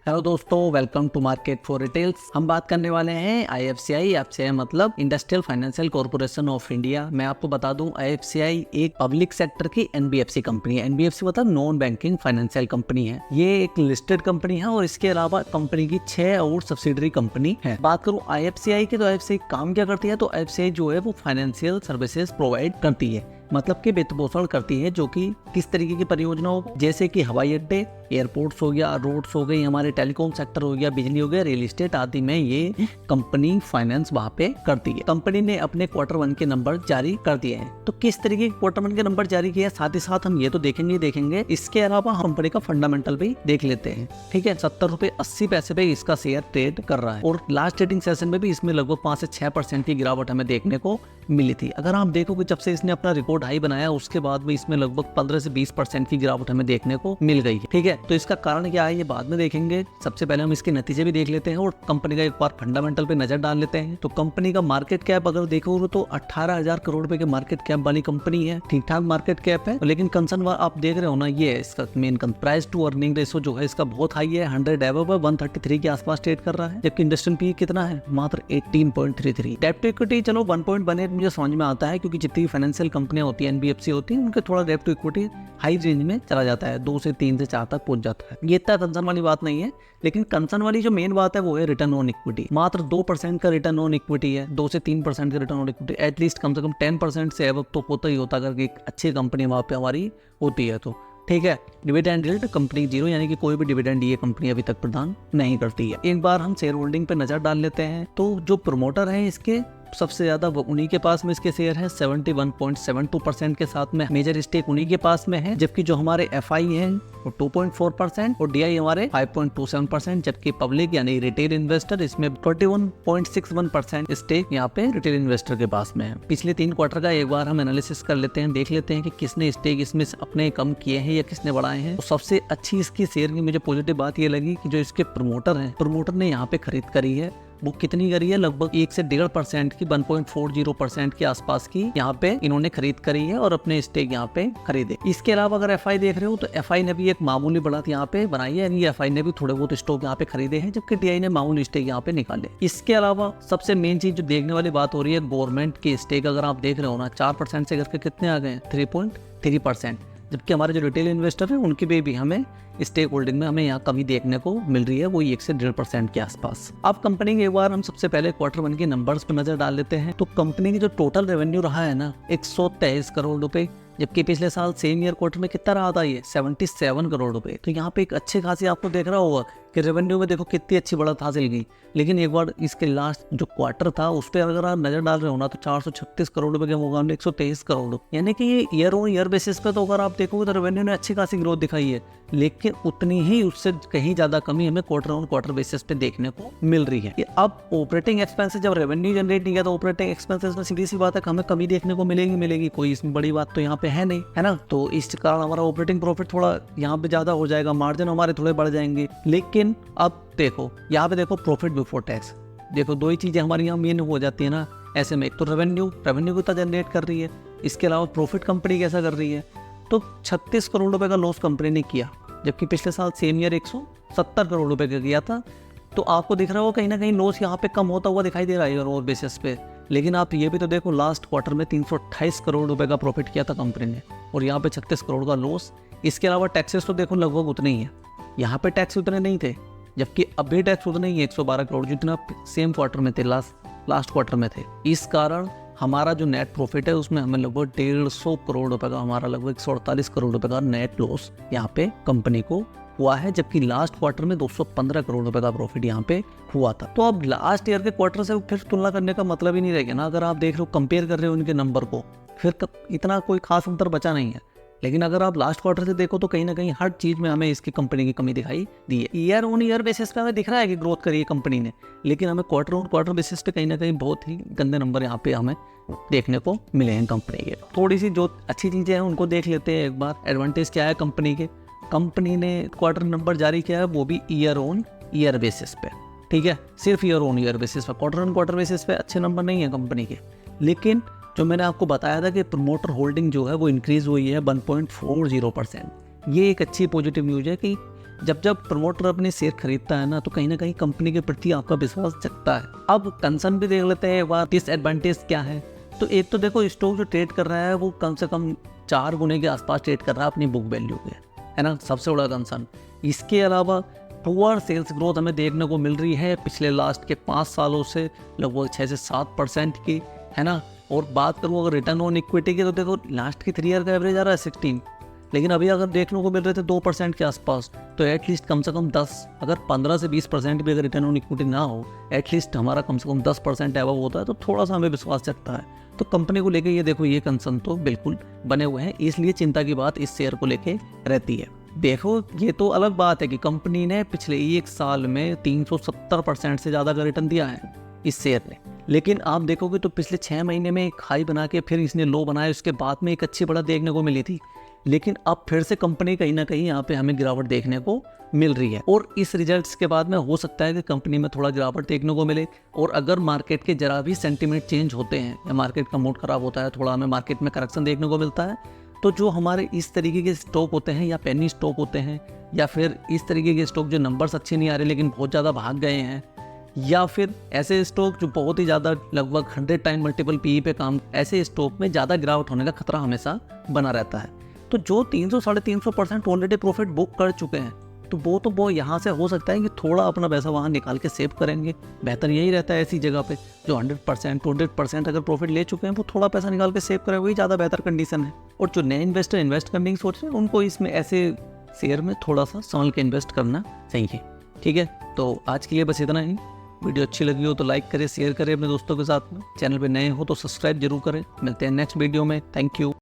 Hello दोस्तों, welcome to market for retails. हम बात करने वाले हैं आईएफसीआई। आपसे मतलब industrial financial corporation of India. मैं आपको बता दूं, आईएफसीआई एक पब्लिक सेक्टर की एनबीएफसी कंपनी है। एनबीएफसी मतलब नॉन बैंकिंग फाइनेंशियल कंपनी है। ये एक लिस्टेड कंपनी है और इसके अलावा कंपनी की 6 और सब्सिडरी कंपनी है। बात करूं आईएफसीआई की, तो आईएफसीआई काम क्या करती है? तो आईएफसीआई जो है वो फाइनेंशियल सर्विसेज प्रोवाइड करती है, मतलब कि वित्त पोषण करती है। जो कि किस तरीके की परियोजनाओं, जैसे कि हवाई अड्डे, एयरपोर्ट्स हो गया, रोड्स हो गई, हमारे टेलीकॉम सेक्टर हो गया, बिजली हो गया, रियल एस्टेट आदि में ये कंपनी फाइनेंस वहाँ पे करती है। कंपनी ने अपने Q1 के नंबर जारी कर दिए हैं। तो किस तरीके के Q1 के नंबर जारी किए, साथ ही साथ हम ये तो देखेंगे। इसके अलावा हम कंपनी का फंडामेंटल भी देख लेते हैं। ठीक है, 70.80 पे इसका शेयर ट्रेड कर रहा है और लास्ट ट्रेडिंग सेशन में भी इसमें लगभग 5 से 6% की गिरावट हमें देखने को मिली थी। अगर आप देखोगे जब से इसने अपना रिकॉर्ड हाई बनाया उसके बाद में इसमें लगभग 15 से 20% की गिरावट हमें देखने को मिल गई है। ठीक है, तो इसका कारण क्या है ये बाद में देखेंगे। सबसे पहले हम इसके नतीजे भी देख लेते हैं और कंपनी का एक बार फंडामेंटल पे नजर डाल लेते हैं। तो कंपनी का मार्केट कैप अगर देखोगे तो 18,000 करोड़ रुपए के मार्केट कैप वाली कंपनी है। ठीक ठाक मार्केट कैप है, लेकिन कंसर्न आप देख रहे हो ना, ये है इसका main price to earning ratio जो है इसका बहुत हाई है। 100 एबव 133 के आसपास ट्रेड कर रहा है, जबकि इंडस्ट्रियल पी कितना है, मात्र 18.33। डेब्ट टू इक्विटी चलो 1.18 मुझे समझ में आता है, क्योंकि जितनी फाइनेंशियल कंपनियां होती है, एनबीएफसी होती है, उनके थोड़ा डेब्ट टू इक्विटी हाई रेंज में चला जाता है, 2 से 3 से 4 तक पहुंच जाता है। ये इतना कंसर्न वाली बात नहीं है, लेकिन कंसर्न वाली जो मेन बात है वो है रिटर्न ऑन इक्विटी। मात्र 2% का रिटर्न ऑन इक्विटी है, 2 से 3% का रिटर्न ऑन इक्विटी। एटलीस्ट कम से कम 10% से अब तो होता ही होता, अगर एक अच्छी कंपनी वहाँ पे हमारी होती है तो। ठीक है, डिविडेंड यील्ड कंपनी 0, यानी कि कोई भी डिविडेंड ये कंपनी अभी तक प्रदान नहीं करती है। एक बार हम शेयर होल्डिंग पे नजर डाल लेते हैं। तो जो प्रमोटर है इसके सबसे ज्यादा वो उन्हीं के पास में इसके शेयर है 71.72% के साथ में मेजर स्टेक उन्हीं के पास में है। जबकि जो हमारे एफआई हैं वो 2.4% और डीआई हमारे 5.27%। जबकि पब्लिक यानी रिटेल इन्वेस्टर इसमें 21.61% स्टेक यहाँ पे रिटेल इन्वेस्टर के पास में है। पिछले 3 क्वार्टर का एक बार हम एनालिसिस कर लेते हैं, देख लेते हैं कि किसने स्टेक इसमें अपने कम किए हैं या किसने बढ़ाए हैं। तो सबसे अच्छी इसकी शेयर की मुझे पॉजिटिव बात ये लगी कि जो इसके प्रमोटर हैं, प्रमोटर ने यहाँ पे खरीद करी है। वो कितनी करी है, लगभग 1 से 1.5% की 1.40% के आसपास की यहाँ पे इन्होंने खरीद करी है और अपने स्टेक यहाँ पे खरीदे। इसके अलावा अगर एफआई देख रहे हो तो एफआई ने भी एक मामूली बढ़त यहाँ पे बनाई है, यानी एफआई ने भी थोड़े बहुत स्टॉक यहाँ पे खरीदे हैं, जबकि डीआई ने मामूली स्टेक यहाँ पे निकाले। इसके अलावा सबसे मेन चीज जो देखने वाली बात हो रही है, गवर्नमेंट के स्टेक अगर आप देख रहे हो ना, 4% से करके कितने आ गए, 3.3%। जबकि हमारे जो रिटेल इन्वेस्टर हैं उनकी भी हमें स्टेक होल्डिंग में हमें यहाँ कमी देखने को मिल रही है, वो 1 से 1.5% के आसपास। अब कंपनी के एक बार हम सबसे पहले Q1 के नंबर्स पर नजर डाल लेते हैं। तो कंपनी की जो टोटल रेवेन्यू रहा है ना, 123 करोड़ रुपए, जबकि पिछले साल सेम ईयर क्वार्टर में कितना रहा था, ये 77 करोड़ रुपए। तो यहाँ पे एक अच्छे खासी आपको देख रहा होगा कि रेवेन्यू में देखो कितनी अच्छी बढ़त हासिल की। लेकिन एक बार इसके लास्ट जो क्वार्टर था उस पर अगर आप नजर डाल रहे हो ना, तो 436 करोड़ रुपए के मुकाबले 123 करोड़, यानी कि ये ईयर ऑन ईयर बेसिस पे तो अगर आप देखोगे तो रेवेन्यू ने अच्छी खासी ग्रोथ दिखाई है, लेकिन उतनी ही उससे कहीं ज्यादा कमी हमें क्वार्टर बेसिस पे देखने को मिल रही है। अब ऑपरेटिंग एक्सपेंसेस जब रेवेन्यू जनरेट नहीं किया तो ऑपरेटिंग एक्सपेंसेस में सीधी सी बात है हमें कमी देखने को मिलेगी। कोई इसमें बड़ी बात तो यहाँ पे है नहीं, है ना। तो इस कारण हमारा ऑपरेटिंग प्रॉफिट थोड़ा यहाँ पे ज्यादा हो जाएगा, मार्जिन हमारे थोड़े बढ़ जाएंगे। लेकिन अब देखो यहाँ पे देखो प्रॉफिट बिफोर टैक्स, देखो 2 ही चीजें हमारी यहाँ मेन हो जाती है ना ऐसे में। एक तो रेवेन्यू कितना जनरेट कर रही है, इसके अलावा प्रॉफिट कंपनी कैसा कर रही है। तो 36 करोड़ रुपए का लॉस कंपनी ने किया, जबकि पिछले साल सेम ईयर 170 करोड़ रुपए का किया था। तो आपको दिख रहा होगा कहीं ना कहीं लॉस यहाँ पे कम होता हुआ दिखाई दे रहा है और बेसिस पे। लेकिन आप ये भी तो देखो, लास्ट क्वार्टर में 328 करोड़ रुपए का प्रॉफिट किया था कंपनी ने और यहाँ पे 36 करोड़ का लॉस। इसके अलावा टैक्सेस तो देखो लगभग उतने ही है, यहाँ पे टैक्स उतने नहीं थे, जबकि अभी टैक्स उतने ही 112 करोड़ जितना सेम क्वार्टर में थे, लास्ट क्वार्टर में थे। इस कारण हमारा जो नेट प्रॉफिट है उसमें हमें लगभग 150 करोड़ रुपए का, हमारा लगभग 148 करोड़ रुपए का नेट लॉस यहाँ पे कंपनी को हुआ है। जबकि लास्ट क्वार्टर में 215 करोड़ रुपए का प्रॉफिट यहाँ पे हुआ था। तो अब लास्ट ईयर के क्वार्टर से फिर तुलना करने का मतलब ही नहीं रहेगा ना। अगर आप देख रहे हो, कंपेयर कर रहे हो उनके नंबर को, फिर इतना कोई खास अंतर बचा नहीं है। लेकिन अगर आप लास्ट क्वार्टर से देखो तो कहीं ना कहीं हर चीज में हमें इसकी कंपनी की कमी दिखाई दी है। ईयर ऑन ईयर बेसिस पे हमें दिख रहा है कि ग्रोथ करी है कंपनी ने, लेकिन हमें क्वार्टर ऑन क्वार्टर बेसिस पे कहीं ना कहीं बहुत ही गंदे नंबर यहाँ पे हमें देखने को मिले हैं कंपनी के। थोड़ी सी जो अच्छी चीजें हैं उनको देख लेते हैं एक बार। एडवांटेज क्या है कंपनी के, कंपनी ने क्वार्टर नंबर जारी किया है वो भी ईयर ऑन ईयर बेसिस पे। ठीक है, सिर्फ ईयर ऑन ईयर बेसिस पे, क्वार्टर ऑन क्वार्टर बेसिस पे अच्छे नंबर नहीं है कंपनी के। लेकिन जो मैंने आपको बताया था कि प्रमोटर होल्डिंग जो है वो इंक्रीज हुई है 1.40%। ये एक अच्छी पॉजिटिव न्यूज है कि जब जब प्रमोटर अपने शेयर खरीदता है ना तो कहीं ना कहीं कंपनी के प्रति आपका विश्वास जगता है। अब कंसर्न भी देख लेते हैं, वह डिसएडवांटेज क्या है। तो एक तो देखो, स्टॉक जो ट्रेड कर रहा है वो कम से कम 4 गुने के आसपास ट्रेड कर रहा है अपनी बुक वैल्यू के, है ना, सबसे बड़ा कंसर्न। इसके अलावा पुअर सेल्स ग्रोथ हमें देखने को मिल रही है पिछले लास्ट के 5 सालों से लगभग 6 से 7% की, है ना। और बात करूँ अगर रिटर्न ऑन इक्विटी की, तो देखो लास्ट की 3 ईयर का एवरेज आ रहा है 16, लेकिन अभी अगर देखने को मिल रहे थे 2% के आसपास, तो एटलीस्ट कम से कम 10, अगर 15 से 20% भी अगर रिटर्न ऑन इक्विटी ना हो, एटलीस्ट हमारा कम से कम 10% एवब होता है, तो थोड़ा सा हमें विश्वास जगता है। तो कंपनी को लेके ये देखो, ये कंसर्न तो बिल्कुल बने हुए हैं, इसलिए चिंता की बात इस शेयर को लेके रहती है। देखो ये तो अलग बात है कि कंपनी ने पिछले 1 साल में 370% से ज़्यादा का रिटर्न दिया है इस शेयर ने, लेकिन आप देखोगे तो पिछले 6 महीने में एक हाई बना के फिर इसने लो बनाया, उसके बाद में एक अच्छी बढ़त देखने को मिली थी, लेकिन अब फिर से कंपनी कहीं ना कहीं यहाँ पे हमें गिरावट देखने को मिल रही है। और इस रिजल्ट्स के बाद में हो सकता है कि कंपनी में थोड़ा गिरावट देखने को मिले, और अगर मार्केट के जरा भी सेंटीमेंट चेंज होते हैं या मार्केट का मूड खराब होता है, थोड़ा हमें मार्केट में करेक्शन देखने को मिलता है, तो जो हमारे इस तरीके के स्टॉक होते हैं या पेनी स्टॉक होते हैं, या फिर इस तरीके के स्टॉक जो नंबर्स अच्छे नहीं आ रहे लेकिन बहुत ज़्यादा भाग गए हैं, या फिर ऐसे स्टॉक जो बहुत ही ज़्यादा लगभग 100 टाइम मल्टीपल पीई पे काम, ऐसे स्टॉक में ज़्यादा गिरावट होने का खतरा हमेशा बना रहता है। तो जो 300-350% ऑलरेडी प्रॉफिट बुक कर चुके हैं, तो वो यहाँ से हो सकता है कि थोड़ा अपना पैसा वहाँ निकाल के सेव करेंगे। बेहतर यही रहता है ऐसी जगह पे, जो 100% अगर प्रॉफिट ले चुके हैं वो थोड़ा पैसा निकाल के सेव करें, वही ज़्यादा बेहतर कंडीशन है। और जो नए इन्वेस्टर इन्वेस्ट करने की सोच रहे हैं, उनको इसमें ऐसे शेयर में थोड़ा सा संभल के इन्वेस्ट करना चाहिए। ठीक है, तो आज के लिए बस इतना ही। वीडियो अच्छी लगी हो तो लाइक करें, शेयर करें अपने दोस्तों के साथ में। चैनल पे नए हो तो सब्सक्राइब जरूर करें। मिलते हैं नेक्स्ट वीडियो में। Thank you.